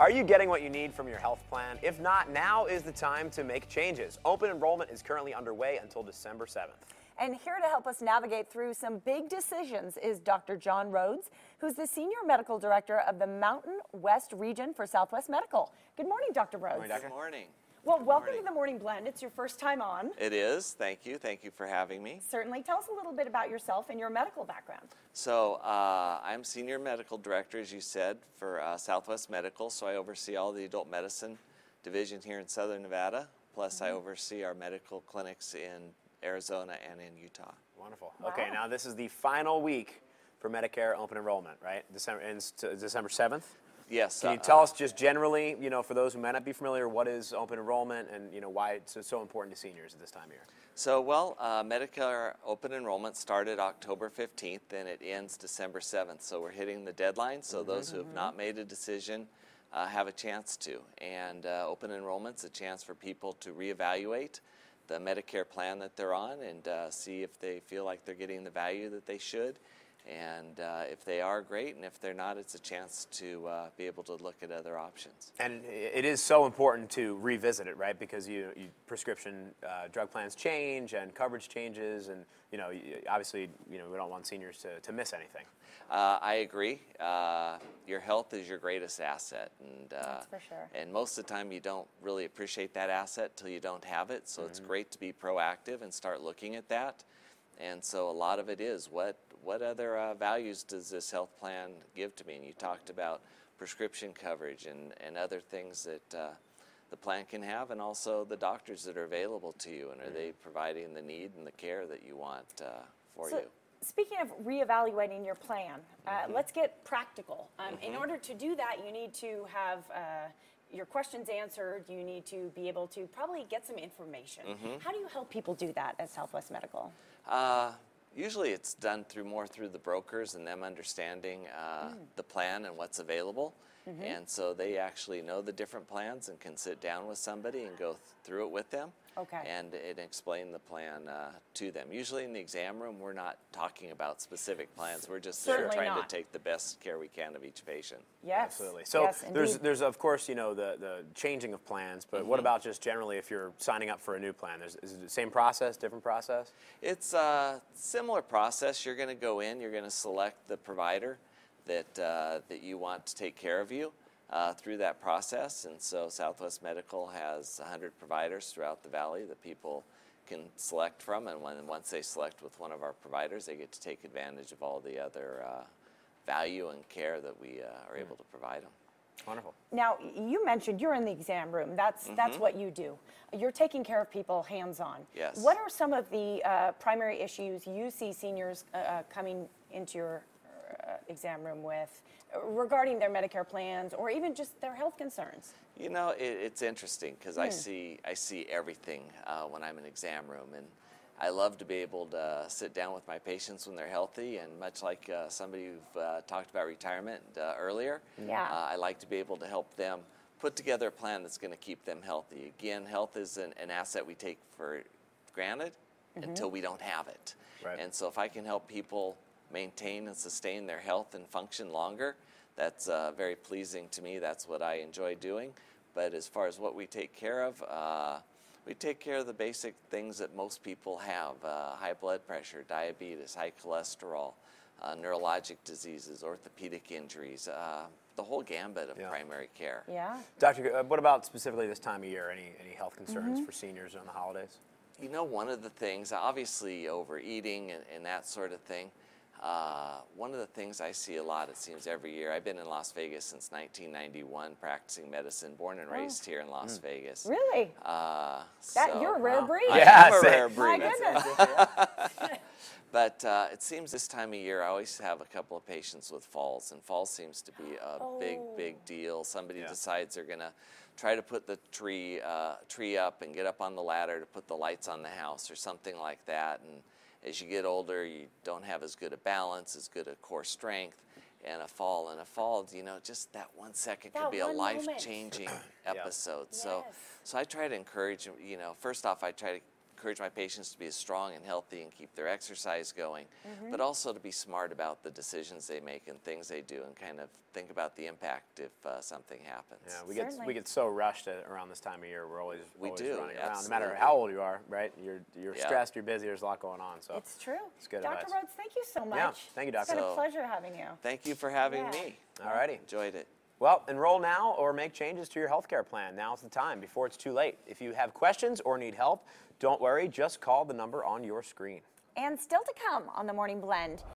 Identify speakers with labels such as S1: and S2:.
S1: Are you getting what you need from your health plan? If not, now is the time to make changes. Open enrollment is currently underway until December 7th.
S2: And here to help us navigate through some big decisions is Dr. John Rhodes, who's the Senior Medical Director of the Mountain West Region for Southwest Medical. Good morning, Dr. Rhodes.
S1: Good morning, Doctor.
S3: Good morning.
S2: Well, welcome to the Morning Blend. It's your first time on.
S3: It is. Thank you. Thank you for having me.
S2: Certainly. Tell us a little bit about yourself and your medical background.
S3: So I'm Senior Medical Director, as you said, for Southwest Medical. So I oversee all the adult medicine division here in Southern Nevada. Plus I oversee our medical clinics in Arizona and in Utah.
S1: Wonderful.
S2: Wow.
S1: Okay, now this is the final week for Medicare open enrollment, right? December 7th?
S3: Yes.
S1: Can you tell us just generally, for those who might not be familiar, what is open enrollment and, why it's so important to seniors at this time of year?
S3: So, Medicare open enrollment started October 15th and it ends December 7th. So we're hitting the deadline. So those who have not made a decision have a chance to. And open enrollment's a chance for people to reevaluate the Medicare plan that they're on and see if they feel like they're getting the value that they should. And if they are, great, and if they're not, it's a chance to be able to look at other options. And
S1: it is so important to revisit it, right? Because prescription drug plans change and coverage changes, and obviously we don't want seniors to miss anything.
S3: I agree. Your health is your greatest asset, and
S2: That's for sure.
S3: And most of the time you don't really appreciate that asset till you don't have it. So it's great to be proactive and start looking at that. And so a lot of it is what other values does this health plan give to me? And you talked about prescription coverage and other things that the plan can have, and also the doctors that are available to you, and are they providing the need and the care that you want for you?
S2: Speaking of reevaluating your plan, let's get practical. In order to do that, you need to have your questions answered. You need to be able to probably get some information. How do you help people do that at Southwest Medical?
S3: Usually it's done more through the brokers and them understanding the plan and what's available. And so they actually know the different plans and can sit down with somebody and go through it with them.
S2: Okay.
S3: And explain the plan to them. Usually in the exam room, we're not talking about specific plans. We're just there trying to take the best care we can of each patient.
S2: Yes.
S1: Absolutely. So
S2: yes,
S1: there's of course, the changing of plans, but what about just generally if you're signing up for a new plan? Is it the same process, different process?
S3: It's a similar process. You're going to go in, you're going to select the provider that you want to take care of you through that process. And so Southwest Medical has 100 providers throughout the valley that people can select from, and once they select with one of our providers, they get to take advantage of all the other value and care that we are able to provide them.
S1: Wonderful.
S2: Now, you mentioned you're in the exam room. That's what you do. You're taking care of people hands-on.
S3: Yes.
S2: What are some of the primary issues you see seniors coming into your exam room with regarding their Medicare plans or even just their health concerns?
S3: It's interesting because I see everything when I'm in exam room, and I love to be able to sit down with my patients when they're healthy, and much like somebody who talked about retirement earlier, I like to be able to help them put together a plan that's going to keep them healthy. Again, health is an asset we take for granted until we don't have it.
S1: Right.
S3: And so if I can help people maintain and sustain their health and function longer, that's very pleasing to me. That's what I enjoy doing. But as far as what we take care of, we take care of the basic things that most people have: high blood pressure, diabetes, high cholesterol, neurologic diseases, orthopedic injuries, the whole gambit of primary care.
S2: Yeah.
S1: Doctor, what about specifically this time of year? Any health concerns for seniors on the holidays?
S3: One of the things, obviously overeating and that sort of thing. One of the things I see a lot, it seems, every year. I've been in Las Vegas since 1991 practicing medicine, born and raised here in Las Vegas.
S2: Really? You're a rare breed.
S3: I am a rare
S2: My
S3: breed.
S2: goodness.
S3: But it seems this time of year I always have a couple of patients with falls, and falls seems to be a big deal. Somebody decides they're going to try to put the tree up and get up on the ladder to put the lights on the house or something like that. And as you get older, you don't have as good a balance, as good a core strength, and a fall, just that 1 second could be a life-changing episode. So I try to encourage, first off, I try to encourage my patients to be as strong and healthy and keep their exercise going, but also to be smart about the decisions they make and things they do, and kind of think about the impact if something happens.
S1: Yeah, we
S2: Certainly.
S1: get so rushed around this time of year. We're always
S3: We
S1: always
S3: do,
S1: running around, no
S3: absolutely.
S1: matter how old you are, right? You're
S3: Yeah.
S1: stressed, you're busy. There's a lot going on. So
S2: It's true.
S1: It's good
S2: Dr.
S1: advice.
S2: Rhodes, thank you so much.
S1: Yeah, thank you,
S2: It's
S1: Doctor.
S2: been a
S3: So-
S2: pleasure having you.
S3: Thank you for having
S2: Yeah.
S3: me.
S1: Alrighty.
S3: Enjoyed it.
S1: Well, enroll now or make changes to your healthcare plan. Now's the time before it's too late. If you have questions or need help, don't worry. Just call the number on your screen.
S2: And still to come on the Morning Blend,